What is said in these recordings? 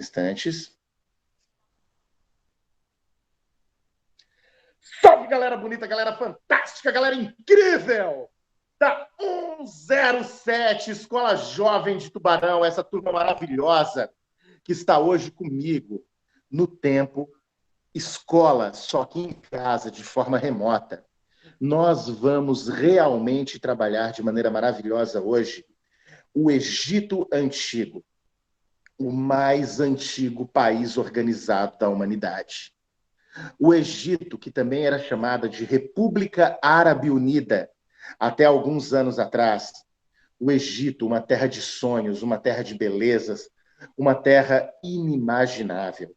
instantes. Salve, galera bonita, galera fantástica, galera incrível da 107 Escola Jovem de Tubarão, essa turma maravilhosa que está hoje comigo no tempo escola, só que em casa, de forma remota. Nós vamos realmente trabalhar de maneira maravilhosa hoje o Egito Antigo, o mais antigo país organizado da humanidade. O Egito, que também era chamada de República Árabe Unida, até alguns anos atrás. O Egito, uma terra de sonhos, uma terra de belezas, uma terra inimaginável.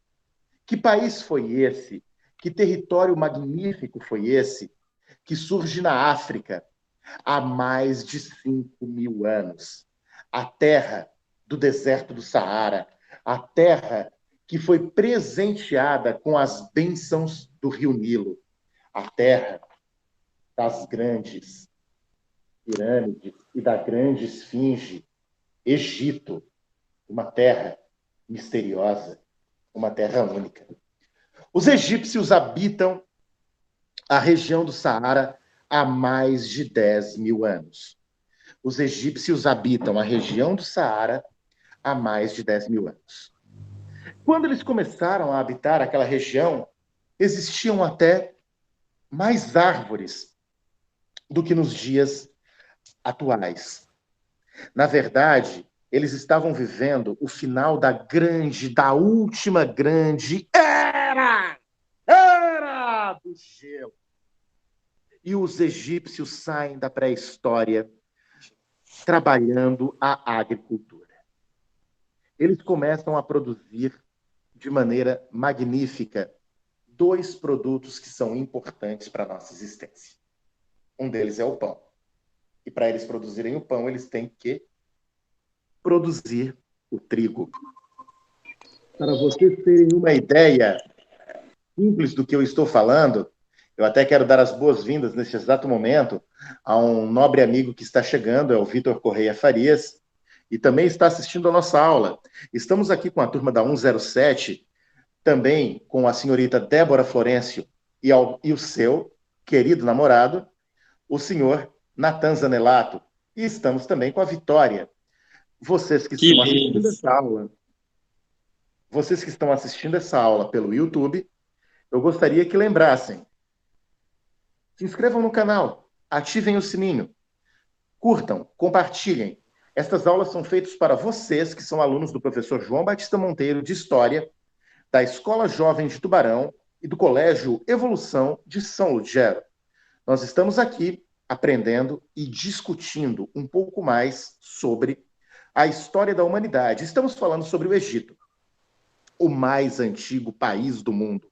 Que país foi esse? Que território magnífico foi esse? Que surge na África há mais de 5.000 anos. A terra do deserto do Saara, a terra que foi presenteada com as bênçãos do Rio Nilo, a terra das grandes pirâmides e da grande esfinge, Egito, uma terra misteriosa, uma terra única. Os egípcios habitam a região do Saara há mais de 10.000 anos. Os egípcios habitam a região do Saara há mais de 10.000 anos. Quando eles começaram a habitar aquela região, existiam até mais árvores do que nos dias atuais. Na verdade, eles estavam vivendo o final da última grande era do gelo. E os egípcios saem da pré-história trabalhando a agricultura. Eles começam a produzir de maneira magnífica 2 produtos que são importantes para a nossa existência. Um deles é o pão. E para eles produzirem o pão, eles têm que produzir o trigo. Para vocês terem uma ideia simples do que eu estou falando, eu até quero dar as boas-vindas nesse exato momento a um nobre amigo que está chegando, é o Vitor Correia Farias, e também está assistindo a nossa aula. Estamos aqui com a turma da 107, também com a senhorita Débora Florencio e o seu querido namorado, o senhor Natan Zanelato. E estamos também com a Vitória. Vocês que estão assistindo essa aula, vocês que estão assistindo essa aula pelo YouTube, eu gostaria que lembrassem, se inscrevam no canal, ativem o sininho, curtam, compartilhem. Estas aulas são feitas para vocês que são alunos do professor João Batista Monteiro de História, da Escola Jovem de Tubarão e do Colégio Evolução de São Lugero. Nós estamos aqui aprendendo e discutindo um pouco mais sobre a história da humanidade. Estamos falando sobre o Egito, o mais antigo país do mundo,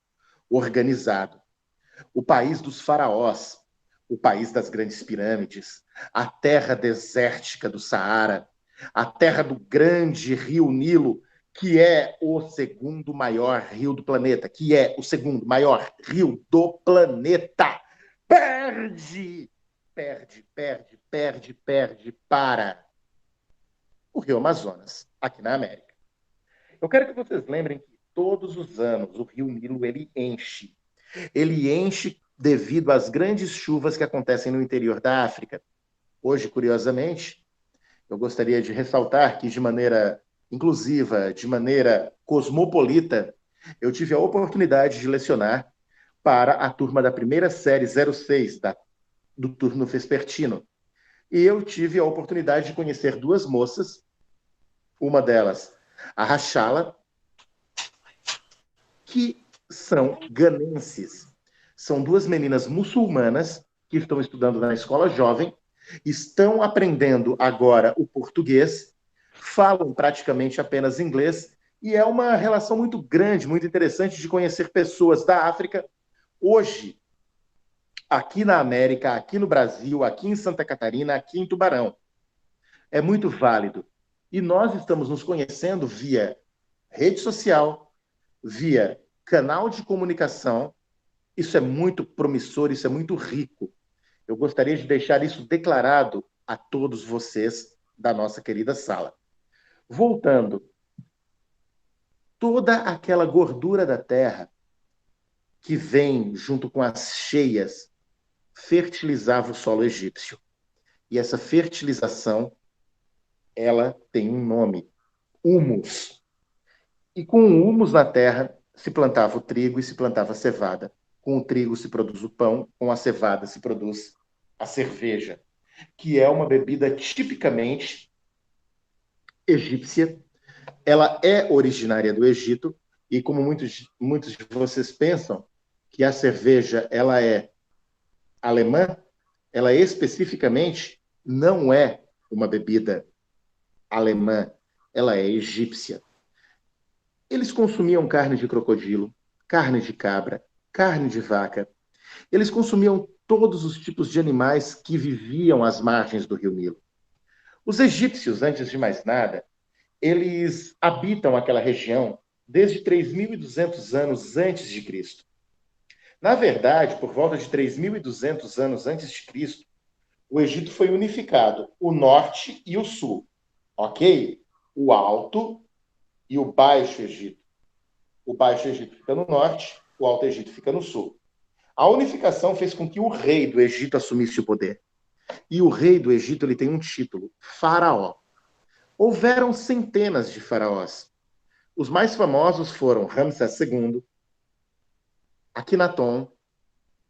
organizado. O país dos faraós, o país das grandes pirâmides, a terra desértica do Saara, a terra do grande rio Nilo, que é o segundo maior rio do planeta, Perde para o Rio Amazonas, aqui na América. Eu quero que vocês lembrem que todos os anos o rio Nilo ele enche. Ele enche devido às grandes chuvas que acontecem no interior da África. Hoje, curiosamente, eu gostaria de ressaltar que, de maneira inclusiva, de maneira cosmopolita, eu tive a oportunidade de lecionar para a turma da primeira série 06 do turno vespertino. E eu tive a oportunidade de conhecer 2 moças, uma delas, a Rachala, que são ganenses. São 2 meninas muçulmanas que estão estudando na escola jovem, estão aprendendo agora o português, falam praticamente apenas inglês, e é uma relação muito grande, muito interessante de conhecer pessoas da África, hoje, aqui na América, aqui no Brasil, aqui em Santa Catarina, aqui em Tubarão. É muito válido. E nós estamos nos conhecendo via rede social, via canal de comunicação. Isso é muito promissor, isso é muito rico. Eu gostaria de deixar isso declarado a todos vocês da nossa querida sala. Voltando. toda aquela gordura da terra que vem junto com as cheias fertilizava o solo egípcio. E essa fertilização, ela tem um nome, humus. E com o humus na terra se plantava o trigo e se plantava a cevada. Com o trigo se produz o pão, com a cevada se produz a cerveja, que é uma bebida tipicamente egípcia. Ela é originária do Egito e, como muitos de vocês pensam que a cerveja ela é alemã, ela especificamente não é uma bebida alemã, ela é egípcia. Eles consumiam carne de crocodilo, carne de cabra, carne de vaca. Eles consumiam todos os tipos de animais que viviam às margens do rio Nilo. Os egípcios, antes de mais nada, eles habitam aquela região desde 3.200 anos antes de Cristo. Na verdade, por volta de 3.200 anos antes de Cristo, o Egito foi unificado, o norte e o sul, ok? O Alto e o Baixo Egito. O Baixo Egito fica no norte, o Alto Egito fica no sul. A unificação fez com que o rei do Egito assumisse o poder. E o rei do Egito ele tem um título, faraó. Houveram centenas de faraós. Os mais famosos foram Ramsés II, Akhenaton,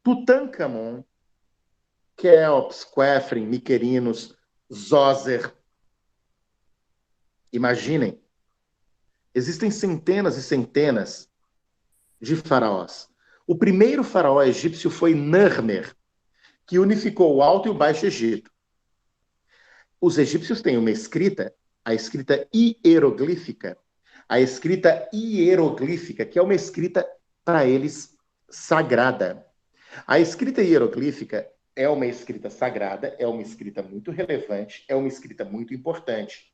Tutankhamon, Quéops, Quefren, Miquerinos, Zoser. Imaginem, existem centenas e centenas de faraós. O primeiro faraó egípcio foi Narmer, que unificou o Alto e o Baixo Egito. Os egípcios têm uma escrita, a escrita hieroglífica. A escrita hieroglífica, que é uma escrita, para eles, sagrada. A escrita hieroglífica é uma escrita sagrada, é uma escrita muito relevante, é uma escrita muito importante.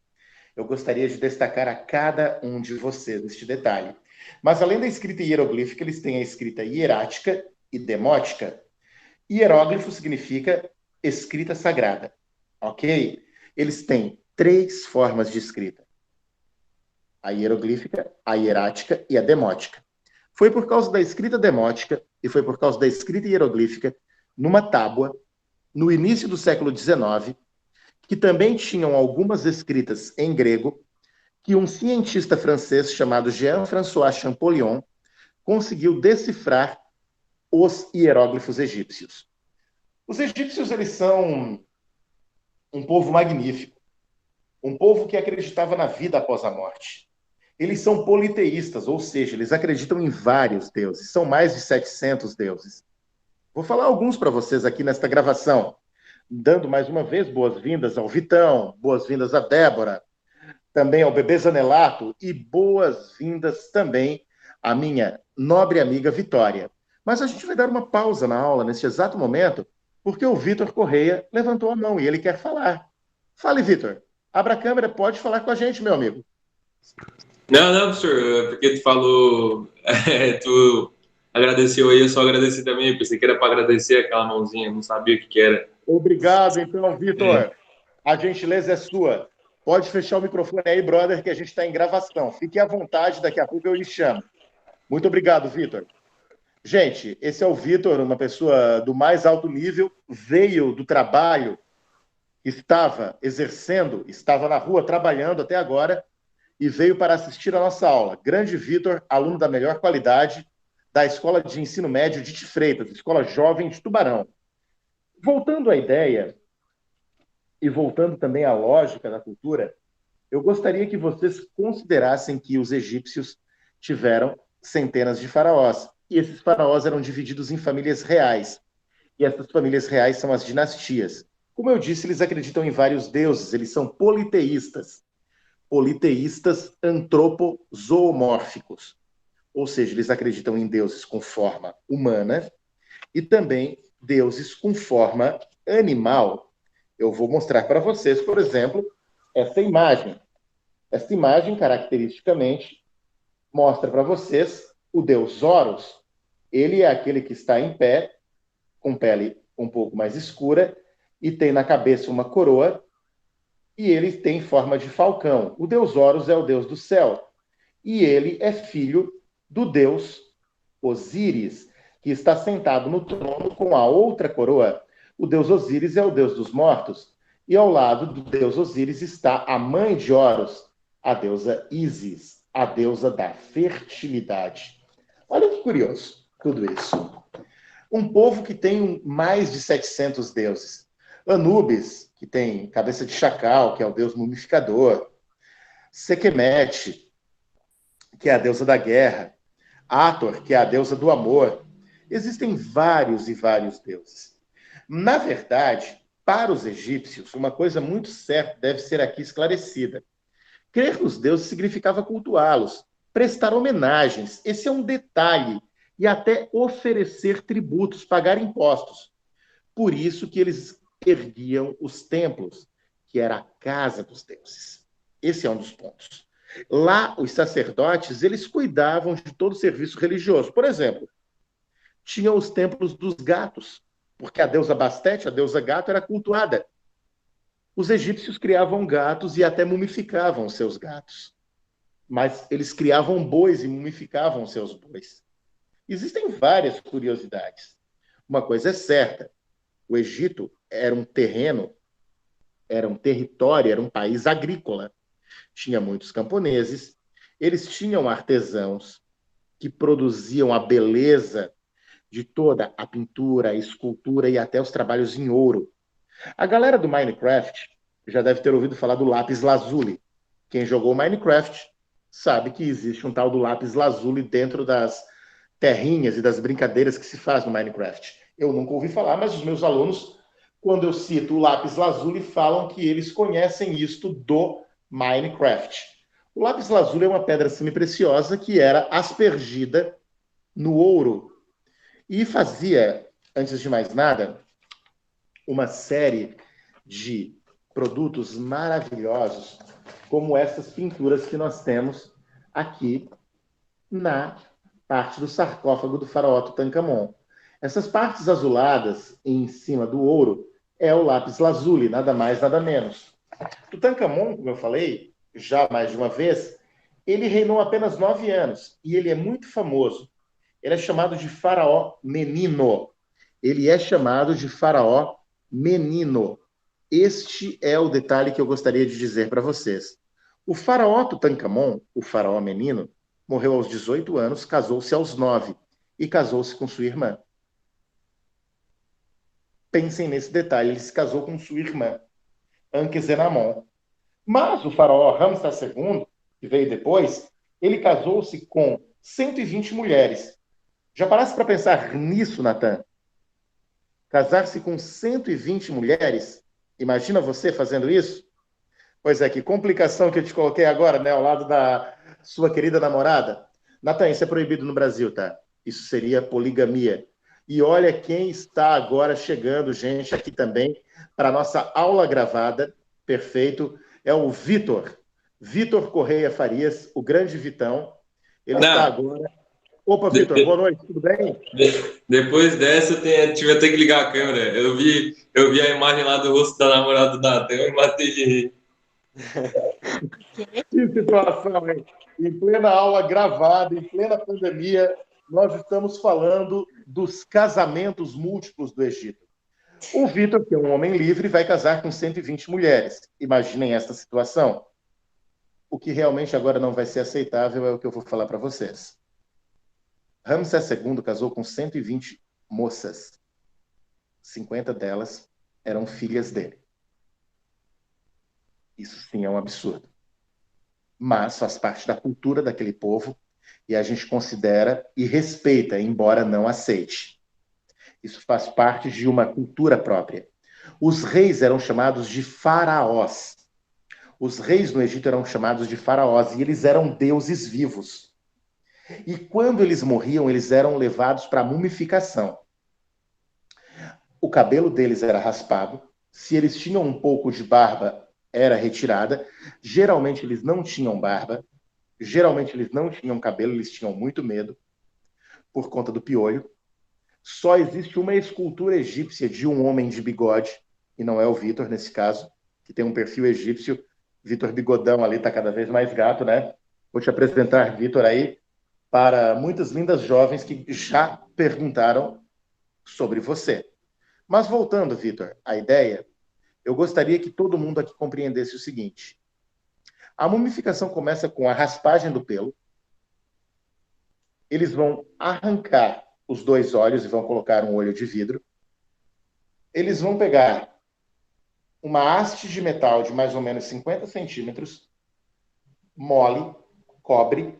Eu gostaria de destacar a cada um de vocês este detalhe. Mas, além da escrita hieroglífica, eles têm a escrita hierática e demótica. Hieróglifo significa escrita sagrada, ok? Eles têm 3 formas de escrita: a hieroglífica, a hierática e a demótica. Foi por causa da escrita demótica e foi por causa da escrita hieroglífica, numa tábua, no início do século XIX, que também tinham algumas escritas em grego, que um cientista francês chamado Jean-François Champollion conseguiu decifrar os hieróglifos egípcios. Os egípcios, eles são um povo magnífico, um povo que acreditava na vida após a morte. Eles são politeístas, ou seja, eles acreditam em vários deuses, são mais de 700 deuses. Vou falar alguns para vocês aqui nesta gravação, dando mais uma vez boas-vindas ao Vitão, boas-vindas a Débora, também ao Bebê Zanelato e boas-vindas também à minha nobre amiga Vitória. Mas a gente vai dar uma pausa na aula neste exato momento, porque o Vitor Correia levantou a mão e ele quer falar. Fale, Vitor. Abra a câmera, pode falar com a gente, meu amigo. Não, professor, porque tu falou, tu agradeceu aí, eu só agradeci também, eu pensei que era para agradecer aquela mãozinha, não sabia o que era. Obrigado, então, Vitor. A gentileza é sua. Pode fechar o microfone aí, brother, que a gente está em gravação. Fique à vontade, daqui a pouco eu lhe chamo. Muito obrigado, Vitor. Gente, esse é o Vitor, uma pessoa do mais alto nível, veio do trabalho, estava exercendo, estava na rua trabalhando até agora e veio para assistir a nossa aula. Grande Vitor, aluno da melhor qualidade da Escola de Ensino Médio de Freitas, Escola Jovem de Tubarão. Voltando à ideia e voltando também à lógica da cultura, eu gostaria que vocês considerassem que os egípcios tiveram centenas de faraós. E esses faraós eram divididos em famílias reais. E essas famílias reais são as dinastias. Como eu disse, eles acreditam em vários deuses, eles são politeístas. Politeístas antropozoomórficos. Ou seja, eles acreditam em deuses com forma humana e também deuses com forma animal. Eu vou mostrar para vocês, por exemplo, essa imagem. Essa imagem, caracteristicamente, mostra para vocês o deus Horus. Ele é aquele que está em pé, com pele um pouco mais escura, e tem na cabeça uma coroa, e ele tem forma de falcão. O deus Horus é o deus do céu. e ele é filho do deus Osíris, que está sentado no trono com a outra coroa. O deus Osíris é o deus dos mortos, e ao lado do deus Osíris está a mãe de Horus, a deusa Ísis, a deusa da fertilidade. Olha que curioso tudo isso. Um povo que tem mais de 700 deuses. Anubis, que tem cabeça de chacal, que é o deus mumificador. Sekhmet, que é a deusa da guerra. Hathor, que é a deusa do amor. Existem vários e vários deuses. Na verdade, para os egípcios, uma coisa muito certa deve ser aqui esclarecida. Crer nos deuses significava cultuá-los, prestar homenagens. Esse é um detalhe. E até oferecer tributos, pagar impostos. Por isso que eles erguiam os templos, que era a casa dos deuses. Esse é um dos pontos. Lá, os sacerdotes, eles cuidavam de todo o serviço religioso. Por exemplo, tinham os templos dos gatos, porque a deusa Bastete, a deusa gato, era cultuada. Os egípcios criavam gatos e até mumificavam os seus gatos. Mas eles criavam bois e mumificavam os seus bois. Existem várias curiosidades. Uma coisa é certa, o Egito era um terreno, era um território, era um país agrícola. Tinha muitos camponeses, eles tinham artesãos que produziam a beleza de toda a pintura, a escultura e até os trabalhos em ouro. A galera do Minecraft já deve ter ouvido falar do lápis lazuli. Quem jogou Minecraft sabe que existe um tal do lápis lazuli dentro das terrinhas e das brincadeiras que se faz no Minecraft. Eu nunca ouvi falar, mas os meus alunos, quando eu cito o lápis lazuli, falam que eles conhecem isto do Minecraft. O lápis lazuli é uma pedra semipreciosa que era aspergida no ouro e fazia, antes de mais nada, uma série de produtos maravilhosos, como essas pinturas que nós temos aqui na parte do sarcófago do faraó Tutankhamon. Essas partes azuladas em cima do ouro é o lápis lazuli, nada mais, nada menos. Tutankhamon, como eu falei, já mais de uma vez, ele reinou apenas 9 anos e ele é muito famoso. Ele é chamado de faraó menino. Ele é chamado de faraó menino. Este é o detalhe que eu gostaria de dizer para vocês. O faraó Tutankhamon, o faraó menino, morreu aos 18 anos, casou-se aos 9 e casou-se com sua irmã. Pensem nesse detalhe, ele se casou com sua irmã, Ankhesenamon. Mas o faraó Ramsés II, que veio depois, ele casou-se com 120 mulheres. Já parasse para pensar nisso, Natan? Casar-se com 120 mulheres? Imagina você fazendo isso? Pois é, que complicação que eu te coloquei agora, né, ao lado da sua querida namorada. Natan, isso é proibido no Brasil, tá? Isso seria poligamia. E olha quem está agora chegando, gente, aqui também, para a nossa aula gravada, perfeito, é o Vitor. Vitor Correia Farias, o grande Vitão. Ele está Não, agora. Opa, Vitor, boa noite, tudo bem? depois dessa eu tive até que ligar a câmera. Eu vi a imagem lá do rosto da namorada do Natan e matei de rir. Que situação, hein? Em plena aula gravada, em plena pandemia, nós estamos falando dos casamentos múltiplos do Egito. O Vitor, que é um homem livre, vai casar com 120 mulheres. Imaginem esta situação. O que realmente agora não vai ser aceitável é o que eu vou falar para vocês. Ramsés II casou com 120 moças. 50 delas eram filhas dele. Isso sim é um absurdo. Mas faz parte da cultura daquele povo e a gente considera e respeita, embora não aceite. Isso faz parte de uma cultura própria. Os reis eram chamados de faraós. Os reis no Egito eram chamados de faraós e eles eram deuses vivos. E quando eles morriam, eles eram levados para a mumificação. O cabelo deles era raspado. Se eles tinham um pouco de barba, era retirada. Geralmente eles não tinham barba. Geralmente eles não tinham cabelo, eles tinham muito medo por conta do piolho. Só existe uma escultura egípcia de um homem de bigode, e não é o Vitor nesse caso, que tem um perfil egípcio. Vitor Bigodão ali está cada vez mais gato, né? Vou te apresentar, Vitor, aí, para muitas lindas jovens que já perguntaram sobre você. Mas voltando, Vitor, à ideia, eu gostaria que todo mundo aqui compreendesse o seguinte. A mumificação começa com a raspagem do pelo. Eles vão arrancar os dois olhos e vão colocar um olho de vidro. Eles vão pegar uma haste de metal de mais ou menos 50 centímetros, mole, cobre,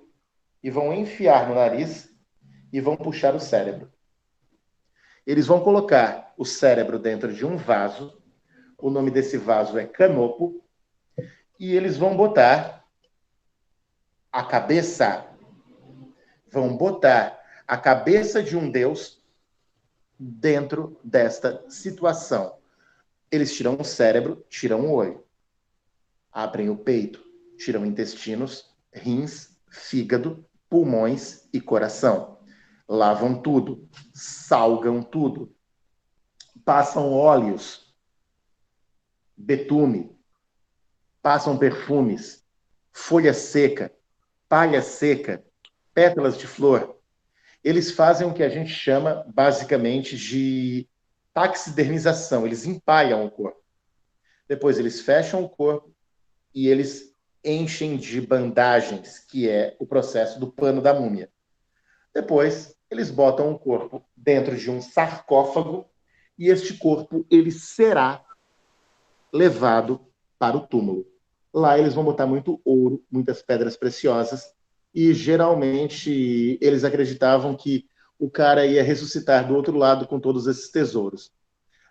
e vão enfiar no nariz e vão puxar o cérebro. Eles vão colocar o cérebro dentro de um vaso, o nome desse vaso é canopo, e eles vão botar a cabeça, de um deus dentro desta situação. Eles tiram o cérebro, tiram o olho, abrem o peito, tiram intestinos, rins, fígado, pulmões e coração. Lavam tudo, salgam tudo, passam óleos, betume, passam perfumes, folha seca, palha seca, pétalas de flor. Eles fazem o que a gente chama, basicamente, de taxidermização. Eles empalham o corpo. Depois eles fecham o corpo e eles enchem de bandagens, que é o processo do pano da múmia. Depois, eles botam o corpo dentro de um sarcófago e este corpo ele será levado para o túmulo. Lá eles vão botar muito ouro, muitas pedras preciosas e geralmente eles acreditavam que o cara ia ressuscitar do outro lado com todos esses tesouros.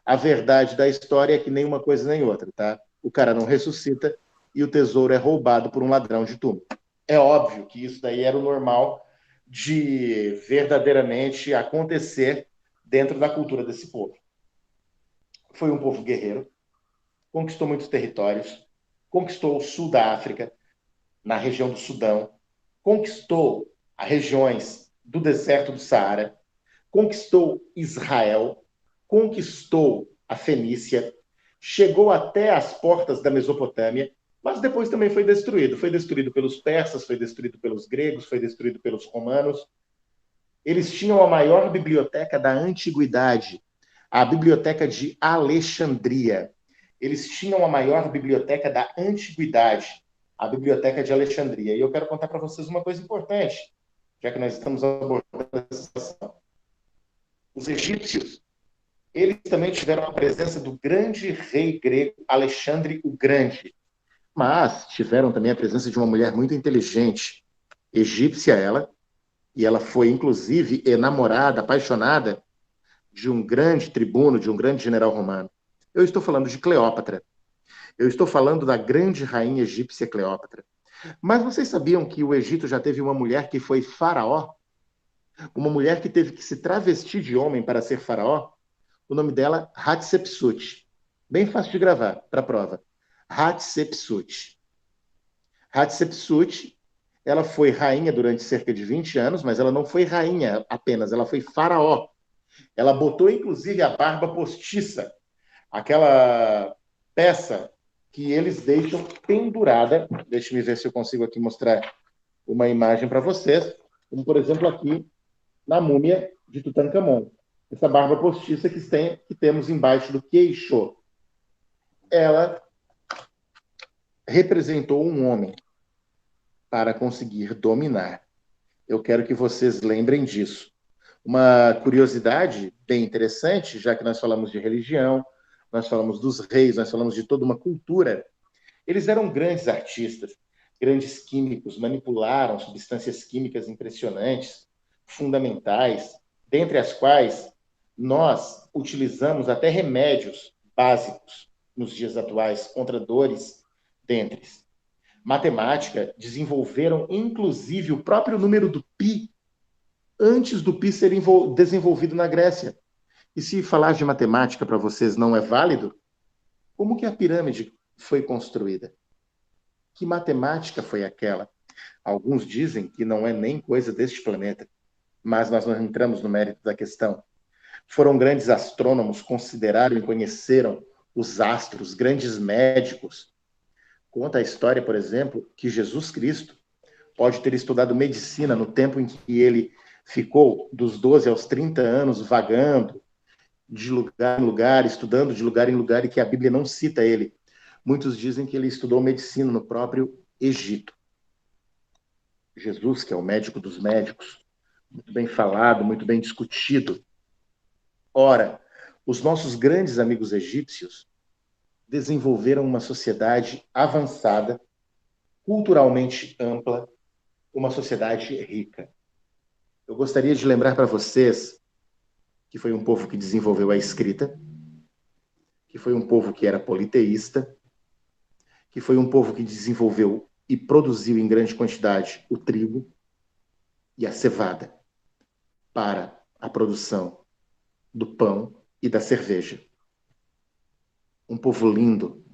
A verdade da história é que nem uma coisa nem outra, tá? O cara não ressuscita e o tesouro é roubado por um ladrão de túmulo. É óbvio que isso daí era o normal de verdadeiramente acontecer dentro da cultura desse povo. Foi um povo guerreiro, conquistou muitos territórios, conquistou o sul da África, na região do Sudão, conquistou as regiões do deserto do Saara, conquistou Israel, conquistou a Fenícia, chegou até as portas da Mesopotâmia, mas depois também foi destruído. Foi destruído pelos persas, foi destruído pelos gregos, foi destruído pelos romanos. Eles tinham a maior biblioteca da antiguidade, a Biblioteca de Alexandria. Eles tinham a maior biblioteca da antiguidade, a Biblioteca de Alexandria. E eu quero contar para vocês uma coisa importante, já que nós estamos abordando essa situação. Os egípcios, eles também tiveram a presença do grande rei grego Alexandre o Grande, mas tiveram também a presença de uma mulher muito inteligente, egípcia ela, e ela foi, inclusive, enamorada, apaixonada de um grande tribuno, de um grande general romano. Eu estou falando de Cleópatra. Eu estou falando da grande rainha egípcia Cleópatra. Mas vocês sabiam que o Egito já teve uma mulher que foi faraó? Uma mulher que teve que se travestir de homem para ser faraó? O nome dela, Hatshepsut. Bem fácil de gravar, para a prova. Hatshepsut. Hatshepsut, ela foi rainha durante cerca de 20 anos, mas ela não foi rainha apenas, ela foi faraó. Ela botou, inclusive, a barba postiça, aquela peça que eles deixam pendurada. Deixa eu ver se eu consigo aqui mostrar uma imagem para vocês, como, por exemplo, aqui na múmia de Tutankhamon. Essa barba postiça que temos embaixo do queixo. Ela representou um homem para conseguir dominar. Eu quero que vocês lembrem disso. Uma curiosidade bem interessante, já que nós falamos de religião, nós falamos dos reis, nós falamos de toda uma cultura. Eles eram grandes artistas, grandes químicos, manipularam substâncias químicas impressionantes, fundamentais, dentre as quais nós utilizamos até remédios básicos nos dias atuais contra dores dentres. Matemática, desenvolveram inclusive o próprio número do pi antes do pi ser desenvolvido na Grécia. E se falar de matemática para vocês não é válido, como que a pirâmide foi construída? Que matemática foi aquela? Alguns dizem que não é nem coisa deste planeta, mas nós não entramos no mérito da questão. Foram grandes astrônomos, consideraram e conheceram os astros, grandes médicos. Conta a história, por exemplo, que Jesus Cristo pode ter estudado medicina no tempo em que ele ficou dos 12 aos 30 anos vagando de lugar em lugar, estudando de lugar em lugar, e que a Bíblia não cita ele. Muitos dizem que ele estudou medicina no próprio Egito. Jesus, que é o médico dos médicos, muito bem falado, muito bem discutido. Ora, os nossos grandes amigos egípcios desenvolveram uma sociedade avançada, culturalmente ampla, uma sociedade rica. Eu gostaria de lembrar para vocês que foi um povo que desenvolveu a escrita, que foi um povo que era politeísta, que foi um povo que desenvolveu e produziu em grande quantidade o trigo e a cevada para a produção do pão e da cerveja. Um povo lindo,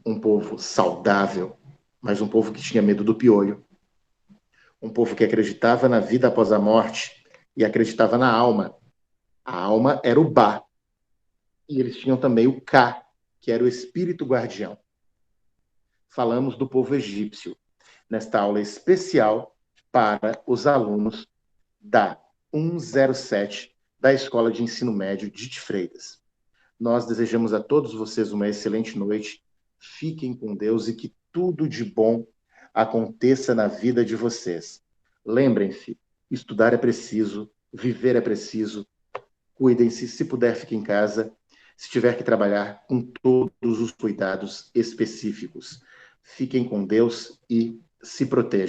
um povo saudável, mas um povo que tinha medo do piolho. Um povo que acreditava na vida após a morte e acreditava na alma. A alma era o Ba. E eles tinham também o Ka, que era o espírito guardião. Falamos do povo egípcio nesta aula especial para os alunos da 107 da Escola de Ensino Médio de Freitas. Nós desejamos a todos vocês uma excelente noite. Fiquem com Deus e que tudo de bom aconteça na vida de vocês. Lembrem-se, estudar é preciso, viver é preciso. Cuidem-se, se puder, fiquem em casa. Se tiver que trabalhar, com todos os cuidados específicos. Fiquem com Deus e se protejam.